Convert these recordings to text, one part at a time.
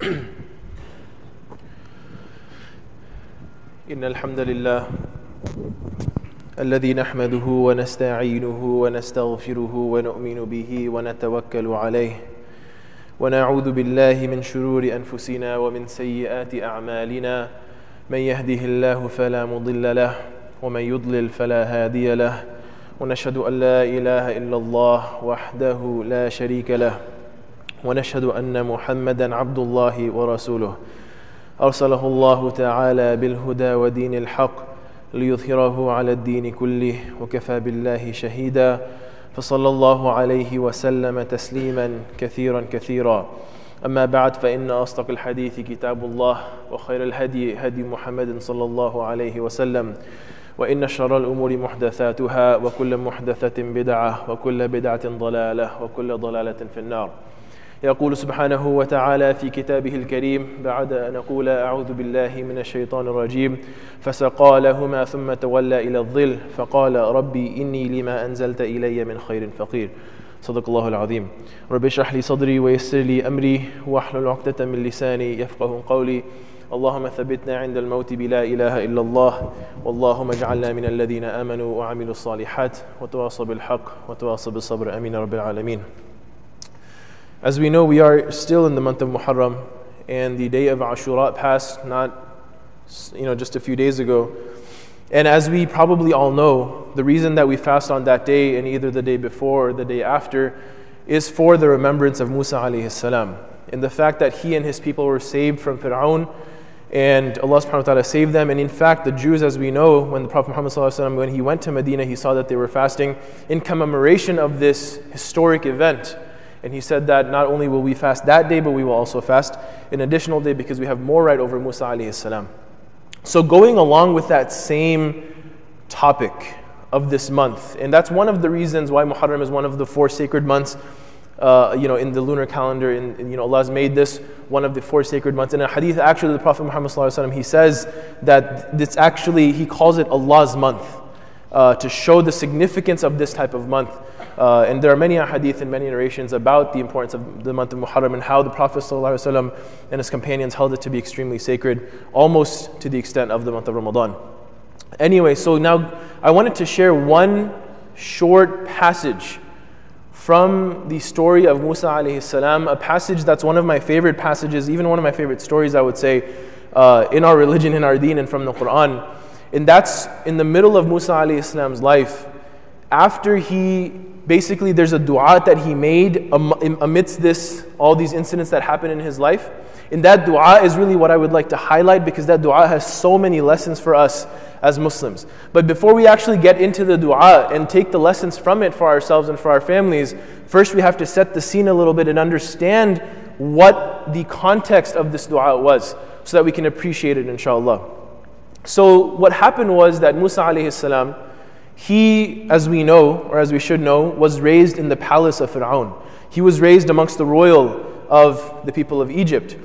إن الحمد لله الذي نحمده ونستعينه ونستغفره ونؤمن به ونتوكل عليه ونعوذ بالله من شرور أنفسنا ومن سيئات أعمالنا من يهده الله فلا مضل له ومن يضلل فلا هادي له ونشهد أن لا إله إلا الله وحده لا شريك له ونشهد أن محمدا عبد الله ورسوله أرسله الله تعالى بالهدى ودين الحق ليظهره على الدين كله وكفى بالله شهيدا فصلى الله عليه وسلم تسليما كثيرا كثيرا أما بعد فإن أصدق الحديث كتاب الله وخير الهدي هدي محمد صلى الله عليه وسلم وإن شر الأمور محدثاتها وكل محدثة بدعة وكل بدعة ضلالة وكل ضلالة في النار. يقول سبحانه وتعالى في كتابه الكريم بعد أن أقول أعوذ بالله من الشيطان الرجيم فسقى لهما ثم تولى إلى الظل فقال ربي إني لما أنزلت إلي من خير فقير. صدق الله العظيم. رب اشرح لي صدري ويسر لي أمري واحلل عقدة من لساني يفقه قولي. اللهم ثبتنا عند الموت بلا إله إلا الله واللهم اجعلنا من الذين آمنوا وعملوا الصالحات وتواصوا بالحق وتواصوا بالصبر آمين رب العالمين. As we know, we are still in the month of Muharram, and the day of Ashura passed just a few days ago. And as we probably all know, the reason that we fast on that day, and either the day before or the day after, is for the remembrance of Musa alayhi salam, and the fact that he and his people were saved from Fir'aun, and Allah subhanahu wa ta'ala saved them. And in fact, the Jews, as we know, when the Prophet Muhammad sallallahu alaihi wasallam, when he went to Medina, he saw that they were fasting in commemoration of this historic event. And he said that not only will we fast that day, but we will also fast an additional day because we have more right over Musa alayhi salam. So going along with that same topic of this month, and that's one of the reasons why Muharram is one of the 4 sacred months in the lunar calendar, and Allah has made this one of the 4 sacred months. In a hadith, actually, the Prophet Muhammad sallallahu alaihi wasallam, he says that it's actually, he calls it Allah's month, to show the significance of this type of month. And there are many hadith and many narrations about the importance of the month of Muharram and how the Prophet ﷺ and his companions held it to be extremely sacred, almost to the extent of the month of Ramadan. Anyway, so now I wanted to share one short passage from the story of Musa alayhi salam, a passage that's one of my favorite passages, even one of my favorite stories, I would say, in our religion, in our deen, and from the Quran. And that's in the middle of Musa alayhi salam's life. After basically there's a dua that he made amidst all these incidents that happened in his life. And that dua is really what I would like to highlight, because that dua has so many lessons for us as Muslims. But before we actually get into the dua and take the lessons from it for ourselves and for our families, first we have to set the scene a little bit and understand what the context of this dua was, so that we can appreciate it, inshallah. So what happened was that Musa alayhi salam, he, as we know, or as we should know, was raised in the palace of Fir'aun. He was raised amongst the royal of the people of Egypt.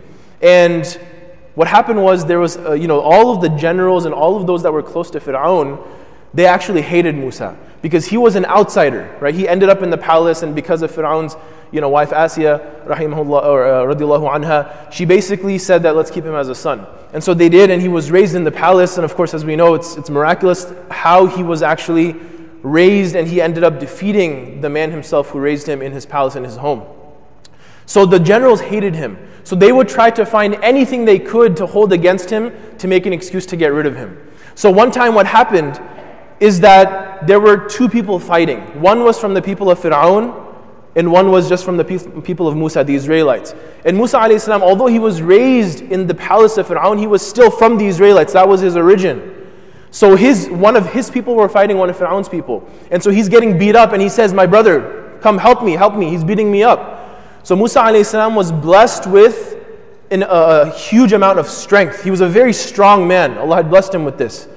And what happened was there was, all of the generals and all of those that were close to Fir'aun, they actually hated Musa because he was an outsider, right? He ended up in the palace, and because of Fir'aun's, wife Asiyah, rahimahullah, or radiallahu anha, she basically said that let's keep him as a son. And so they did, and he was raised in the palace. And of course, as we know, it's miraculous how he was actually raised, and he ended up defeating the man himself who raised him in his palace, in his home. So the generals hated him. So they would try to find anything they could to hold against him to make an excuse to get rid of him. So one time what happened is that there were 2 people fighting. One was from the people of Fir'aun, and one was just from the people of Musa, the Israelites. And Musa alayhi salam, although he was raised in the palace of Fir'aun, he was still from the Israelites. That was his origin. So one of his people were fighting one of Fir'aun's people. And so he's getting beat up, and he says, my brother, come help me, he's beating me up. So Musa alayhi salam was blessed with a huge amount of strength. He was a very strong man. Allah had blessed him with this.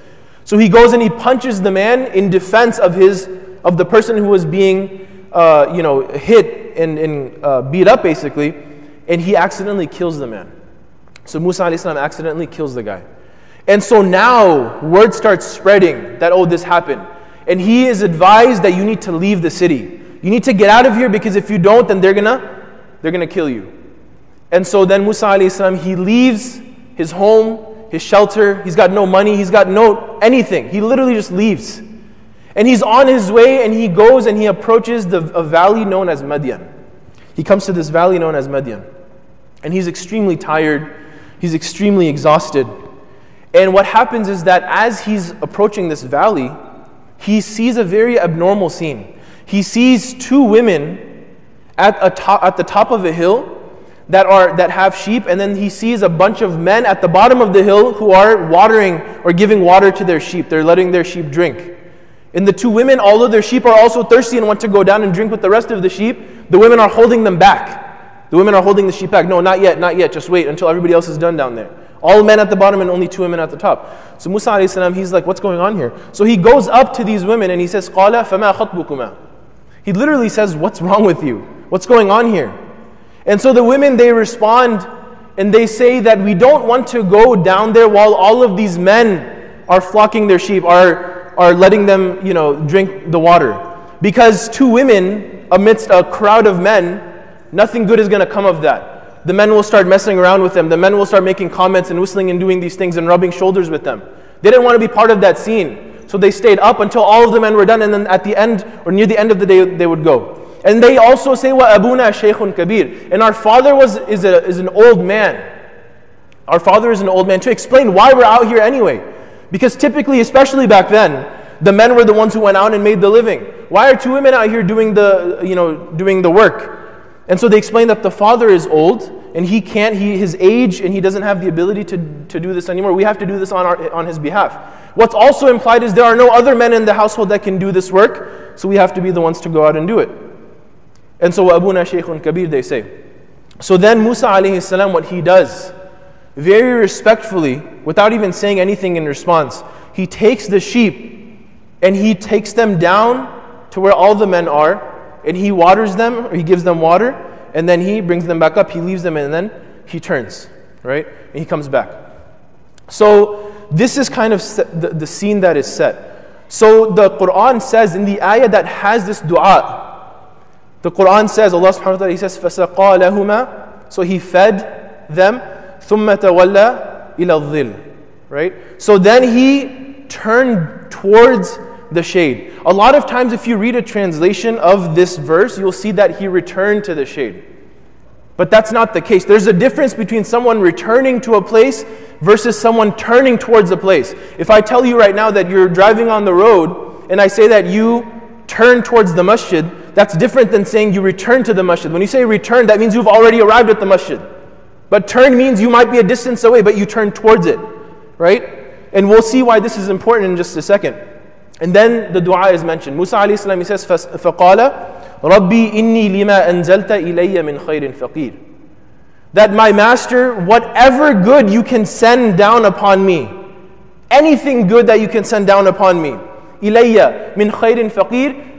So he goes and he punches the man in defense of the person who was being hit and beat up, basically, and he accidentally kills the man. So Musa alayhi salam accidentally kills the guy. And so now word starts spreading that, this happened. And he is advised that you need to leave the city. You need to get out of here, because if you don't, then they're gonna kill you. And so then Musa alayhi salam, he leaves his home, his shelter. He's got no money, he's got no anything. He literally just leaves. And he's on his way, and he goes and he approaches a valley known as Madian. He comes to this valley known as Madian. And he's extremely tired. He's extremely exhausted. And what happens is that as he's approaching this valley, he sees a very abnormal scene. He sees two women at the top of a hill that have sheep, and then he sees a bunch of men at the bottom of the hill who are watering or giving water to their sheep. They're letting their sheep drink. And the two women, although their sheep are also thirsty and want to go down and drink with the rest of the sheep, the women are holding them back. The women are holding the sheep back. No, not yet, just wait until everybody else is done down there. All men at the bottom and only two women at the top. So Musa alayhi salam, he's like, what's going on here? So he goes up to these women and he says, قَالَ فَمَا خَطْبُكُمَا. He literally says, what's wrong with you? What's going on here? And so the women, they respond and they say that we don't want to go down there while all of these men are flocking their sheep, are letting them, drink the water. Because two women amidst a crowd of men, nothing good is going to come of that. The men will start messing around with them. The men will start making comments and whistling and doing these things and rubbing shoulders with them. They didn't want to be part of that scene. So they stayed up until all of the men were done, and then at the end, or near the end of the day, they would go. And they also say, وَأَبُونَا شَيْخٌ كَبِيرٌ. And our father is an old man. Our father is an old man. To explain why we're out here anyway. Because typically, especially back then, the men were the ones who went out and made the living. Why are two women out here doing the work? And so they explain that the father is old, and his age, and he doesn't have the ability to do this anymore. We have to do this on his behalf. What's also implied is there are no other men in the household that can do this work, so we have to be the ones to go out and do it. And so, وَأَبُونَا شَيْخٌ كَبِيرٌ, they say. So then Musa alayhi salam, what he does, very respectfully, without even saying anything in response, he takes the sheep and he takes them down to where all the men are, and he waters them, or he gives them water, and then he brings them back up, he leaves them, and then he turns, right? And he comes back. So this is kind of the scene that is set. So the Quran says in the ayah that has this dua, the Quran says, Allah subhanahu wa ta'ala, He says, فَسَقَى لَهُمَا. So He fed them, ثُمَّ تَوَلَّى إِلَى الظِّلِّ. Right? So then He turned towards the shade. A lot of times if you read a translation of this verse, you'll see that He returned to the shade. But that's not the case. There's a difference between someone returning to a place versus someone turning towards a place. If I tell you right now that you're driving on the road, and I say that you turn towards the masjid, that's different than saying you return to the masjid. When you say return, that means you've already arrived at the masjid. But turn means you might be a distance away, but you turn towards it, right? And we'll see why this is important in just a second. And then the dua is mentioned. Musa alayhi salam, he says, فَقَالَ رَبِّي إِنِّي لِمَا أَنزَلْتَ إِلَيَّ مِنْ خَيْرٍ فَقِيرٍ. That my master, whatever good you can send down upon me, anything good that you can send down upon me, إِلَيَّ مِنْ خَيْرٍ فَقِيرٍ,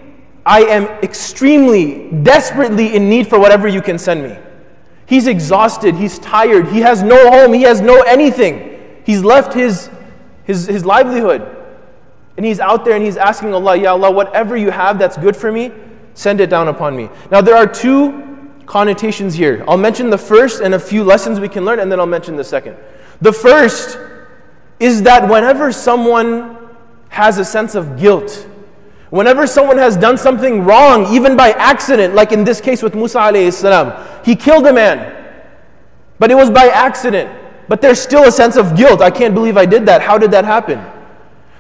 I am extremely, desperately in need for whatever you can send me. He's exhausted, he's tired, he has no home, he has no anything. He's left his livelihood. And he's out there and he's asking Allah, Ya Allah, whatever you have that's good for me, send it down upon me. Now there are two connotations here. I'll mention the first and a few lessons we can learn, and then I'll mention the second. The first is that whenever someone has a sense of guilt, whenever someone has done something wrong, even by accident, like in this case with Musa alayhi salam, he killed a man, but it was by accident. But there's still a sense of guilt. I can't believe I did that. How did that happen?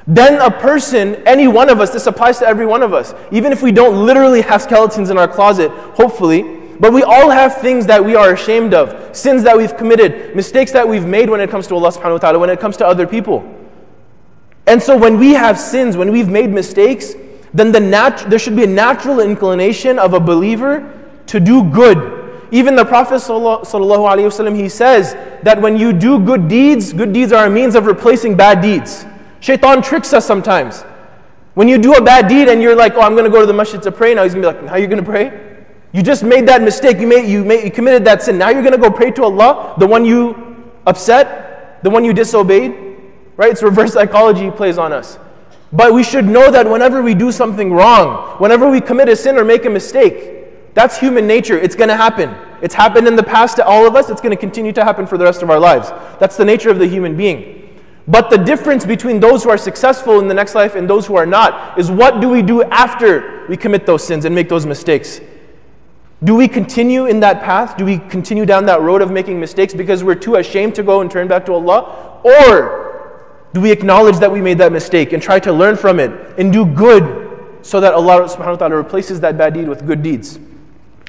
Then a person, any one of us, this applies to every one of us, even if we don't literally have skeletons in our closet, hopefully, but we all have things that we are ashamed of, sins that we've committed, mistakes that we've made when it comes to Allah subhanahu wa ta'ala, when it comes to other people. And so when we have sins, when we've made mistakes, then there should be a natural inclination of a believer to do good. Even the Prophet ﷺ, he says that when you do good deeds are a means of replacing bad deeds. Shaitan tricks us sometimes. When you do a bad deed and you're like, oh, I'm going to go to the masjid to pray, now he's going to be like, how are you going to pray? You just made that mistake, you committed that sin. Now you're going to go pray to Allah, the one you upset, the one you disobeyed. Right? It's reverse psychology plays on us. But we should know that whenever we do something wrong, whenever we commit a sin or make a mistake, that's human nature. It's going to happen. It's happened in the past to all of us. It's going to continue to happen for the rest of our lives. That's the nature of the human being. But the difference between those who are successful in the next life and those who are not is what do we do after we commit those sins and make those mistakes? Do we continue in that path? Do we continue down that road of making mistakes because we're too ashamed to go and turn back to Allah? Or do we acknowledge that we made that mistake and try to learn from it and do good so that Allah subhanahu wa ta'ala replaces that bad deed with good deeds?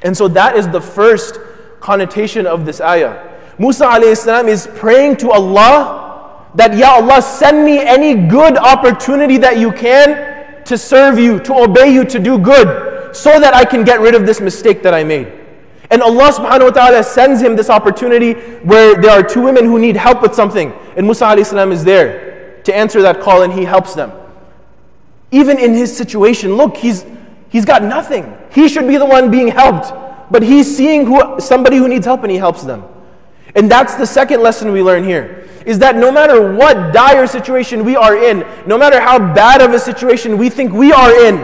And so that is the first connotation of this ayah. Musa alayhi salam is praying to Allah that, Ya Allah, send me any good opportunity that you can to serve you, to obey you, to do good, so that I can get rid of this mistake that I made. And Allah subhanahu wa ta'ala sends him this opportunity where there are two women who need help with something. And Musa alayhi salam is there to answer that call, and he helps them. Even in his situation, look, he's got nothing. He should be the one being helped. But he's seeing somebody who needs help and he helps them. And that's the second lesson we learn here. Is that no matter what dire situation we are in, no matter how bad of a situation we think we are in,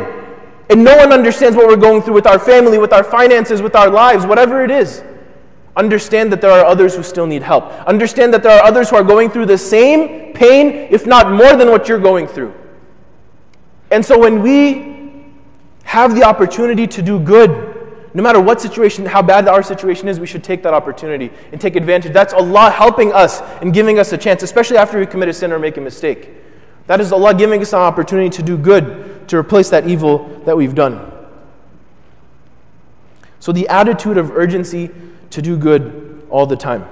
and no one understands what we're going through with our family, with our finances, with our lives, whatever it is, understand that there are others who still need help. Understand that there are others who are going through the same pain, if not more than what you're going through. And so when we have the opportunity to do good, no matter what situation, how bad our situation is, we should take that opportunity and take advantage. That's Allah helping us and giving us a chance, especially after we commit a sin or make a mistake. That is Allah giving us an opportunity to do good, to replace that evil that we've done. So the attitude of urgency to do good all the time.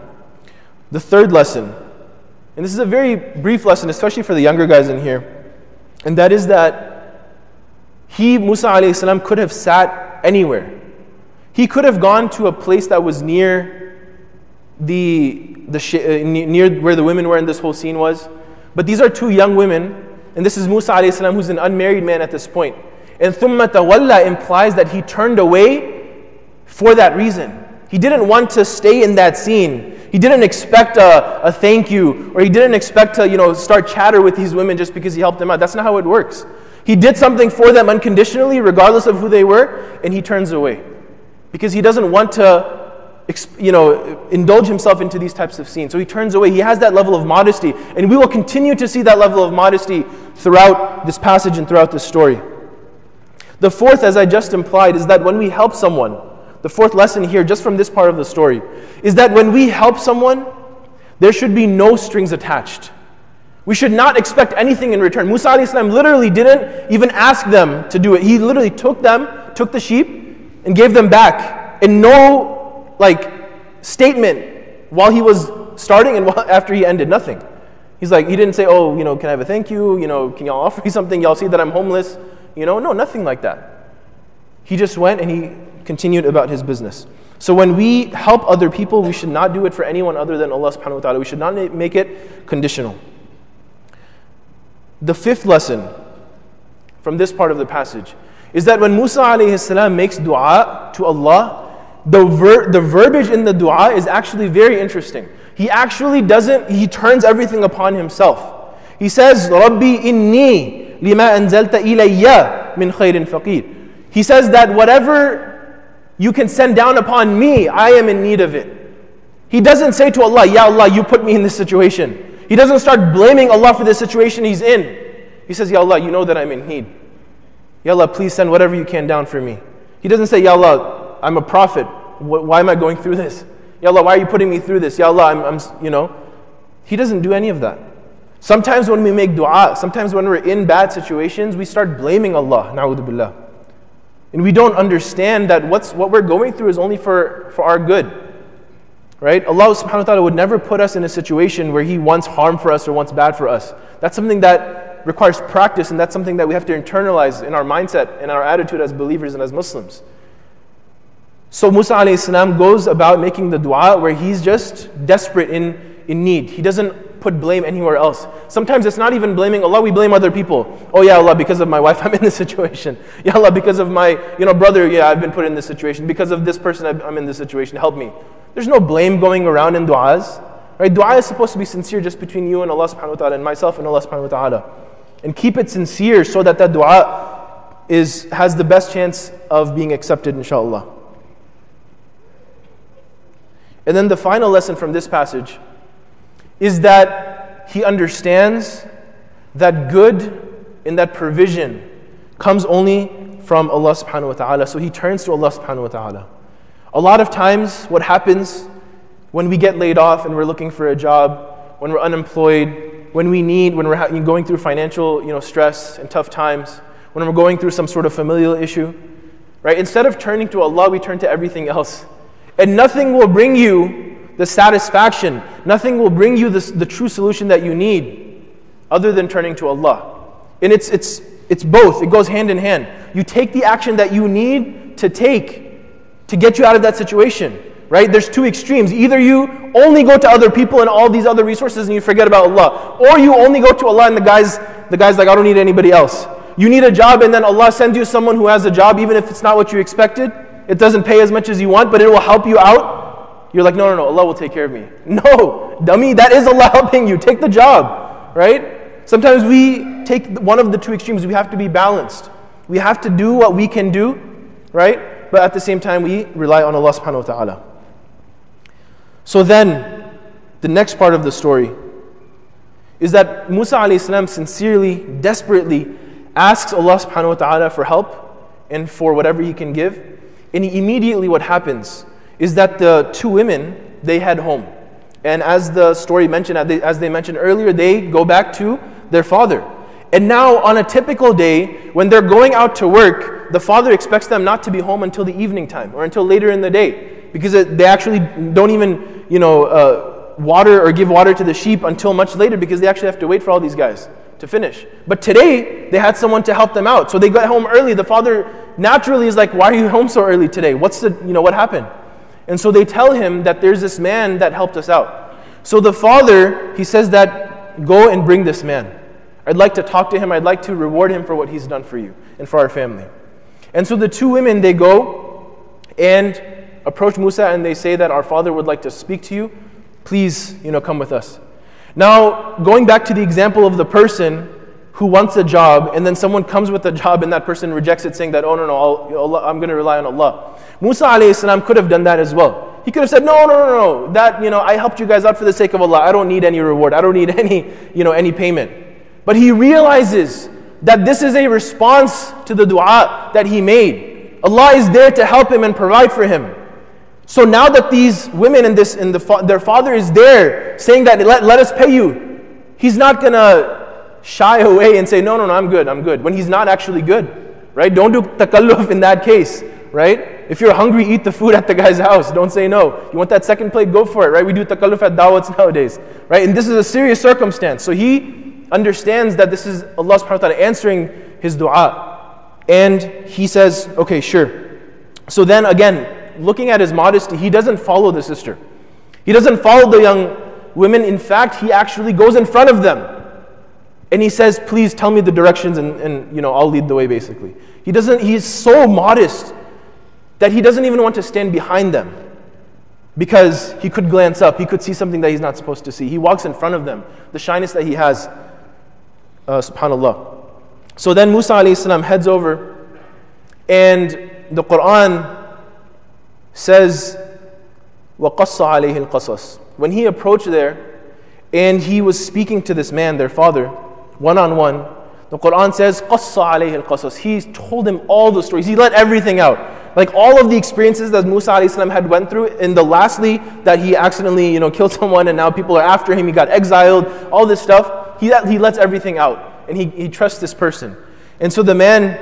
The third lesson, and this is a very brief lesson, especially for the younger guys in here, and that is that Musa alayhi salam could have sat anywhere. He could have gone to a place that was near near where the women were and this whole scene was. But these are two young women, and this is Musa alayhi salam, who's an unmarried man at this point. And ثُمَّ تَوَلَّى implies that he turned away for that reason. He didn't want to stay in that scene. He didn't expect a thank you, or he didn't expect to start chatter with these women just because he helped them out. That's not how it works. He did something for them unconditionally, regardless of who they were, and he turns away. Because he doesn't want to indulge himself into these types of scenes. So he turns away. He has that level of modesty. And we will continue to see that level of modesty throughout this passage and throughout this story. The fourth, as I just implied, is that when we help someone, the fourth lesson here, just from this part of the story, is that when we help someone, there should be no strings attached. We should not expect anything in return. Musa alayhi salam literally didn't even ask them to do it. He literally took the sheep, and gave them back. And no statement while he was starting and after he ended, nothing. He didn't say, can I have a thank you? Can y'all offer me something? Y'all see that I'm homeless? No, nothing like that. He just went and he continued about his business. So when we help other people, we should not do it for anyone other than Allah subhanahu wa ta'ala. We should not make it conditional. The fifth lesson from this part of the passage is that when Musa alayhi salam makes dua to Allah, the verbiage in the dua is actually very interesting. He turns everything upon himself. He says, Rabbi inni lima anzalta ilayya min khairin faqir. He says that whatever you can send down upon me, I am in need of it. He doesn't say to Allah, Ya Allah, you put me in this situation. He doesn't start blaming Allah for the situation he's in. He says, Ya Allah, you know that I'm in need. Ya Allah, please send whatever you can down for me. He doesn't say, Ya Allah, I'm a prophet. Why am I going through this? Ya Allah, why are you putting me through this? Ya Allah, He doesn't do any of that. Sometimes when we make dua, sometimes when we're in bad situations, we start blaming Allah, na'udhu billah. And we don't understand that what we're going through is only for our good. Right? Allah subhanahu wa ta'ala would never put us in a situation where He wants harm for us or wants bad for us. That's something that requires practice, and that's something that we have to internalize in our mindset and our attitude as believers and as Muslims. So Musa alayhi salam goes about making the dua where he's just desperate in need. He doesn't put blame anywhere else. Sometimes it's not even blaming Allah, we blame other people. Oh yeah, Allah, because of my wife I'm in this situation. Ya Allah, because of my brother, I've been put in this situation. Because of this person I'm in this situation, help me. There's no blame going around in du'as. Right? Dua is supposed to be sincere just between you and Allah subhanahu wa ta'ala, and myself and Allah subhanahu wa ta'ala. And keep it sincere so that dua has the best chance of being accepted, inshallah. And then the final lesson from this passage is that he understands that good and that provision comes only from Allah subhanahu wa ta'ala. So he turns to Allah subhanahu wa ta'ala. A lot of times what happens when we get laid off and we're looking for a job, when we're unemployed, when we're going through financial stress and tough times, when we're going through some sort of familial issue, right? Instead of turning to Allah, we turn to everything else. And nothing will bring you the satisfaction, nothing will bring you the true solution that you need other than turning to Allah. And it's both, it goes hand in hand. You take the action that you need to take to get you out of that situation, right? There's two extremes. Either you only go to other people and all these other resources and you forget about Allah, or you only go to Allah and the guy's like, I don't need anybody else. You need a job and then Allah sends you someone who has a job, even if it's not what you expected. It doesn't pay as much as you want, but it will help you out. You're like, no, Allah will take care of me. No, dummy, that is Allah helping you. Take the job, right? Sometimes we take one of the two extremes. We have to be balanced. We have to do what we can do, right? But at the same time, we rely on Allah subhanahu wa ta'ala. So then, the next part of the story is that Musa alayhi salam sincerely, desperately asks Allah subhanahu wa ta'ala for help and for whatever he can give. And immediately what happens is that the two women, they head home. And as the story mentioned, as they mentioned earlier, they go back to their father. And now on a typical day, when they're going out to work, the father expects them not to be home until the evening time or until later in the day. Because they actually don't even, water or give water to the sheep until much later, because they actually have to wait for all these guys to finish. But today, they had someone to help them out. So they got home early. The father naturally is like, why are you home so early today? What happened? And so they tell him that there's this man that helped us out. So the father, he says that, go and bring this man. I'd like to talk to him. I'd like to reward him for what he's done for you and for our family. And so the two women, they go and approach Musa and they say that our father would like to speak to you. Please, come with us. Now, going back to the example of the person who wants a job and then someone comes with a job and that person rejects it, saying that, oh no, I'm going to rely on Allah. Musa alayhi salam could have done that as well. He could have said, no, that, I helped you guys out for the sake of Allah. I don't need any reward. I don't need any payment. But he realizes that this is a response to the dua that he made. Allah is there to help him and provide for him. So now that these women and their father is there saying that let us pay you, he's not going to shy away and say, no, I'm good, when he's not actually good, right? Don't do takalluf in that case, right? If you're hungry, eat the food at the guy's house. Don't say no. You want that second plate, go for it, right? We do takalluf at dawats nowadays, right? And this is a serious circumstance. So he understands that this is Allah subhanahu wa ta'ala answering his dua. And he says, okay, sure. So then again, looking at his modesty, he doesn't follow the sister. He doesn't follow the young women. In fact, he actually goes in front of them. And he says, please tell me the directions and I'll lead the way, basically. He's so modest that he doesn't even want to stand behind them, because he could glance up, he could see something that he's not supposed to see. He walks in front of them, the shyness that he has, subhanAllah. So then Musa alayhi salam heads over, and the Quran says, وَقَصَّ عَلَيْهِ الْقَصَصِ. When he approached there, and he was speaking to this man, their father, one-on-one, the Quran says, قَصَّ عَلَيْهِ الْقَصَصِ. He told him all the stories. He let everything out. Like all of the experiences that Musa alayhi salam had went through, and the lastly, that he accidentally killed someone and now people are after him, he got exiled, all this stuff, he lets everything out. And he trusts this person. And so the man,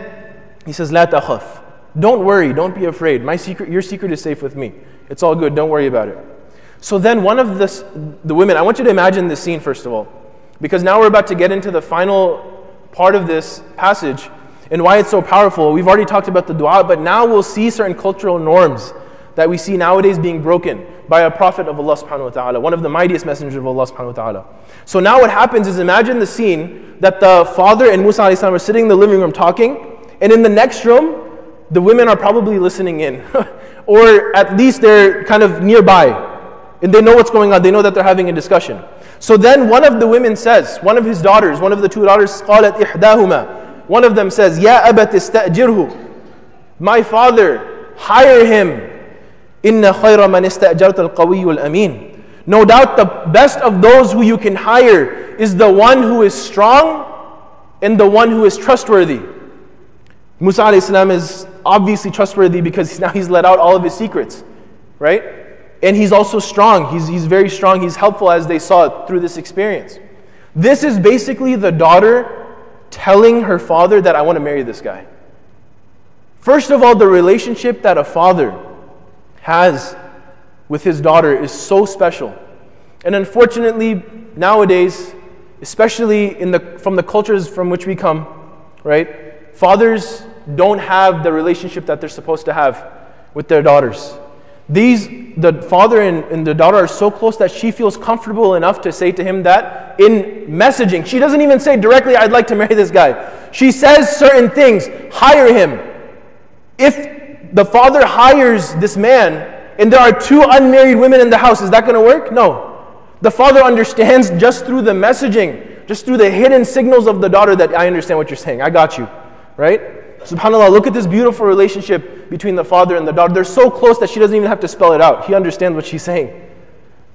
he says, لَا تَخَفْ. Don't worry, don't be afraid. Your secret is safe with me. It's all good, don't worry about it. So then one of the women, I want you to imagine this scene first of all, because now we're about to get into the final part of this passage and why it's so powerful. We've already talked about the dua, but now we'll see certain cultural norms that we see nowadays being broken by a prophet of Allah subhanahu wa ta'ala, one of the mightiest messengers of Allah subhanahu wa ta'ala. So now what happens is, imagine the scene that the father and Musa alayhi salam are sitting in the living room talking, and in the next room, the women are probably listening in, or at least they're kind of nearby, and they know what's going on, they know that they're having a discussion. So then one of the women says, one of his daughters, one of the two daughters, قالت إحداهما, one of them says, يا أبت استأجره, my father, hire him, Inna khayra man ista'jarta al-qawiyyu al-amin. No doubt the best of those who you can hire is the one who is strong and the one who is trustworthy. Musa alayhi salam is obviously trustworthy because now he's let out all of his secrets, right? And he's also strong. He's very strong. He's helpful, as they saw through this experience. This is basically the daughter telling her father that I want to marry this guy. First of all, the relationship that a father has with his daughter is so special. And unfortunately, nowadays, especially from the cultures from which we come, right? Fathers don't have the relationship that they're supposed to have with their daughters. The father and the daughter are so close that she feels comfortable enough to say to him that in messaging. She doesn't even say directly, I'd like to marry this guy. She says certain things, hire him. If the father hires this man and there are two unmarried women in the house, is that going to work? No. The father understands just through the messaging, just through the hidden signals of the daughter that I understand what you're saying. I got you, right? SubhanAllah, look at this beautiful relationship between the father and the daughter. They're so close that she doesn't even have to spell it out. He understands what she's saying,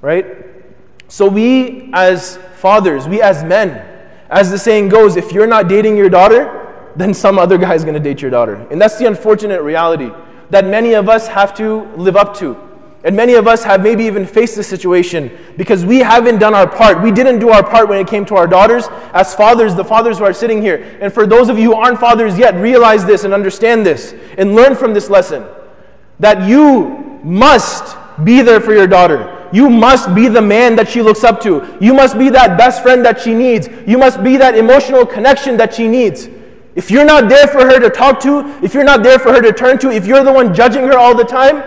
right? So we as fathers, we as men, as the saying goes, if you're not dating your daughter, then some other guy is going to date your daughter. And that's the unfortunate reality that many of us have to live up to. And many of us have maybe even faced this situation because we haven't done our part. We didn't do our part when it came to our daughters as fathers, the fathers who are sitting here. And for those of you who aren't fathers yet, realize this and understand this and learn from this lesson. That you must be there for your daughter. You must be the man that she looks up to. You must be that best friend that she needs. You must be that emotional connection that she needs. If you're not there for her to talk to, if you're not there for her to turn to, if you're the one judging her all the time,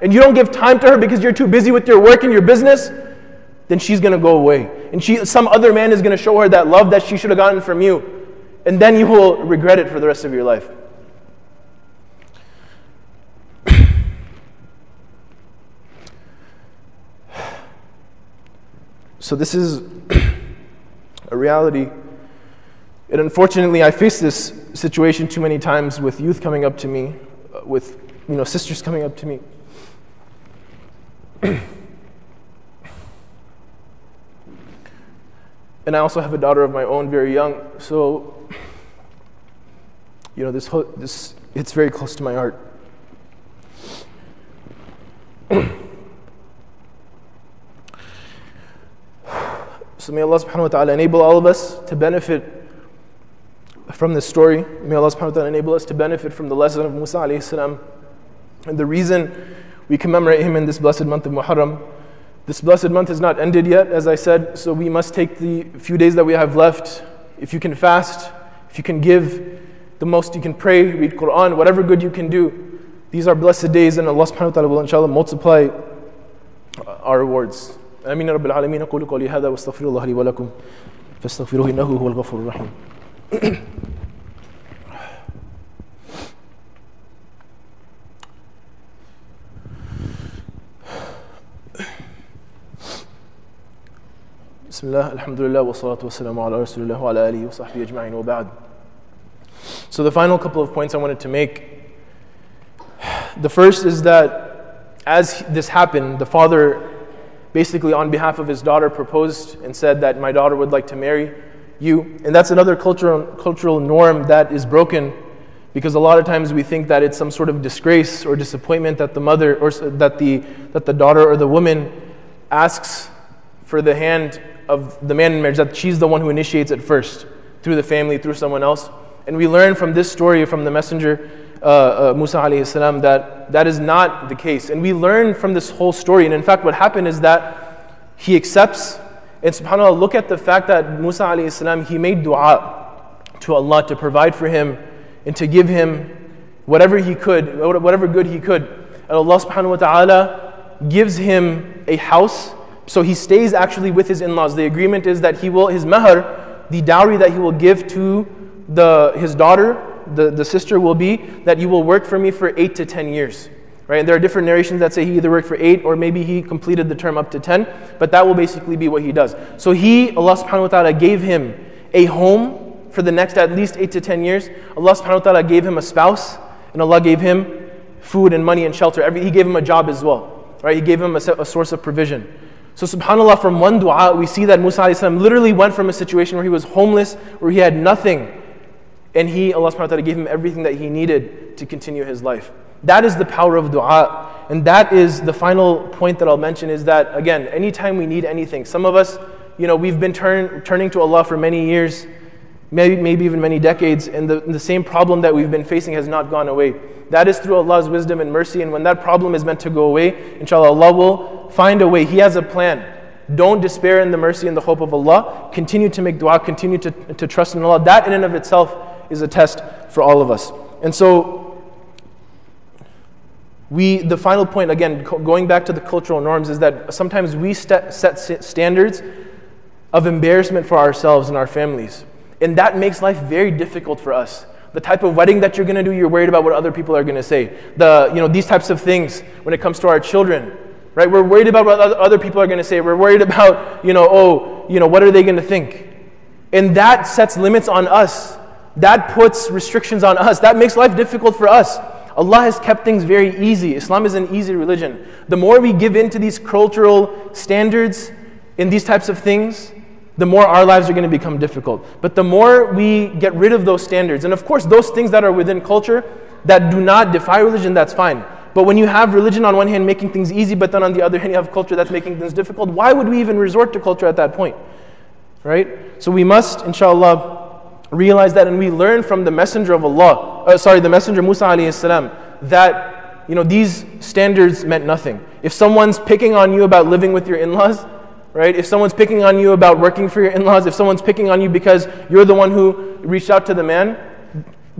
and you don't give time to her because you're too busy with your work and your business, then she's going to go away. And some other man is going to show her that love that she should have gotten from you. And then you will regret it for the rest of your life. So this is a reality. And unfortunately, I face this situation too many times with youth coming up to me, with sisters coming up to me. And I also have a daughter of my own, very young. So, this it's very close to my heart. So may Allah subhanahu wa ta'ala enable all of us to benefit from this story. May Allah subhanahu wa ta'ala enable us to benefit from the lesson of Musa alayhi salam. And the reason we commemorate him in this blessed month of Muharram. This blessed month is not ended yet, as I said, so we must take the few days that we have left. If you can fast, if you can give the most, you can pray, read Quran, whatever good you can do. These are blessed days, and Allah subhanahu wa ta'ala will inshallah multiply our rewards. Ameen ya Rabbil Alameen. Aqulu qawli hadha wa astaghfirullah li wa lakum. Fastaghfiruhu innahu huwal ghafurur rahim. Bismillah, alhamdulillah, wa salatu wa salamu ala rasulillah wa ala alihi wa sahbihi ajma'in wa ba'd. So the final couple of points I wanted to make. The first is that as this happened, the father basically on behalf of his daughter proposed and said that my daughter would like to marry you. And that's another cultural norm that is broken, because a lot of times we think that it's some sort of disgrace or disappointment that the mother or that the daughter or the woman asks for the hand of the man in marriage, that she's the one who initiates it first, through the family, through someone else. And we learn from this story from the messenger, Musa alayhi salam, that is not the case. And we learn from this whole story. And in fact, what happened is that he accepts. And subhanAllah, look at the fact that Musa alayhi salam, he made dua to Allah to provide for him and to give him whatever he could, whatever good he could. And Allah subhanahu wa ta'ala gives him a house. So he stays actually with his in-laws. The agreement is that his mahar, the dowry that he will give to his daughter, the sister, will be that you will work for me for 8 to 10 years. Right? And there are different narrations that say he either worked for 8 or maybe he completed the term up to 10. But that will basically be what he does. So Allah subhanahu wa ta'ala gave him a home for the next at least 8 to 10 years. Allah subhanahu wa ta'ala gave him a spouse. And Allah gave him food and money and shelter. He gave him a job as well, right? He gave him a source of provision. So subhanAllah, from one dua, we see that Musa alayhi salam literally went from a situation where he was homeless, where he had nothing, and Allah subhanahu wa ta'ala gave him everything that he needed to continue his life. That is the power of dua. And that is the final point that I'll mention, is that, again, anytime we need anything, some of us, we've been turning to Allah for many years, maybe even many decades, and the same problem that we've been facing has not gone away. That is through Allah's wisdom and mercy, and when that problem is meant to go away, inshallah, Allah will find a way. He has a plan. Don't despair in the mercy and the hope of Allah. Continue to make dua, continue to trust in Allah. That in and of itself is a test for all of us. And so, the final point, again, going back to the cultural norms, is that sometimes we set standards of embarrassment for ourselves and our families. And that makes life very difficult for us. The type of wedding that you're going to do, you're worried about what other people are going to say. These types of things when it comes to our children, right? We're worried about what other people are going to say. We're worried about, what are they going to think? And that sets limits on us. That puts restrictions on us. That makes life difficult for us. Allah has kept things very easy. Islam is an easy religion. The more we give in to these cultural standards in these types of things, the more our lives are going to become difficult. But the more we get rid of those standards, and of course those things that are within culture that do not defy religion, that's fine. But when you have religion on one hand making things easy, but then on the other hand you have culture that's making things difficult, why would we even resort to culture at that point? Right? So we must, inshallah, realize that, and we learn from the messenger of Allah, the messenger Musa alayhi salam, that these standards meant nothing. If someone's picking on you about living with your in-laws, right? If someone's picking on you about working for your in-laws, if someone's picking on you because you're the one who reached out to the man,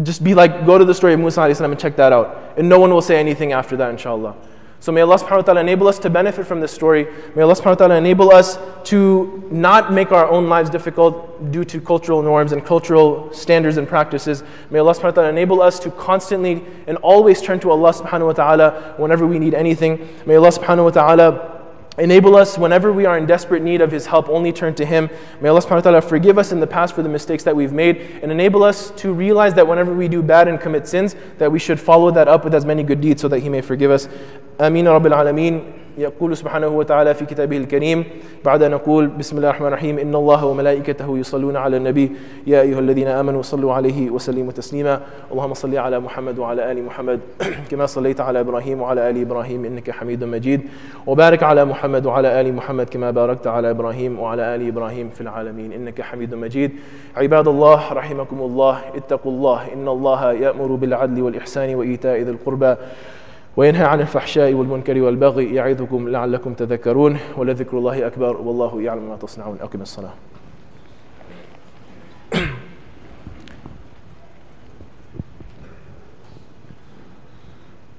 just be like, go to the story of Musa alayhi salam and check that out. And no one will say anything after that, inshallah. So may Allah subhanahu wa ta'ala enable us to benefit from this story. May Allah subhanahu wa ta'ala enable us to not make our own lives difficult due to cultural norms and cultural standards and practices. May Allah subhanahu wa ta'ala enable us to constantly and always turn to Allah subhanahu wa ta'ala whenever we need anything. May Allah subhanahu wa ta'ala enable us whenever we are in desperate need of His help, only turn to Him. May Allah subhanahu wa ta'ala forgive us in the past for the mistakes that we've made, and enable us to realize that whenever we do bad and commit sins, that we should follow that up with as many good deeds so that He may forgive us. Ameen Rabbil Alameen. يقول سبحانه وتعالى في كتابه الكريم بعد أن نقول بسم الله الرحمن الرحيم إن الله وملائكته يصلون على النبي يا أيها الذين آمنوا صلوا عليه وسلموا تسليما اللهم صل على محمد وعلى آل محمد كما صليت على إبراهيم وعلى آل إبراهيم إنك حميد مجيد وبارك على محمد وعلى آل محمد كما باركت على إبراهيم وعلى آل إبراهيم في العالمين إنك حميد مجيد عباد الله رحمكم الله اتقوا الله إن الله يأمر بالعدل والإحسان وإيتاء ذي القربى وينهى عن الفحشاء والمنكر والبغي يعظكم لعلكم تذكرون ولذكر الله أكبر والله يعلم ما تصنعون أقم الصلاة.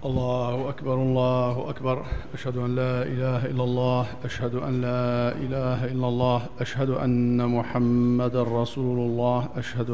الله أكبر الله أكبر أشهد أن لا إله إلا الله أشهد أن لا إله إلا الله أشهد أن محمد رسول الله أشهد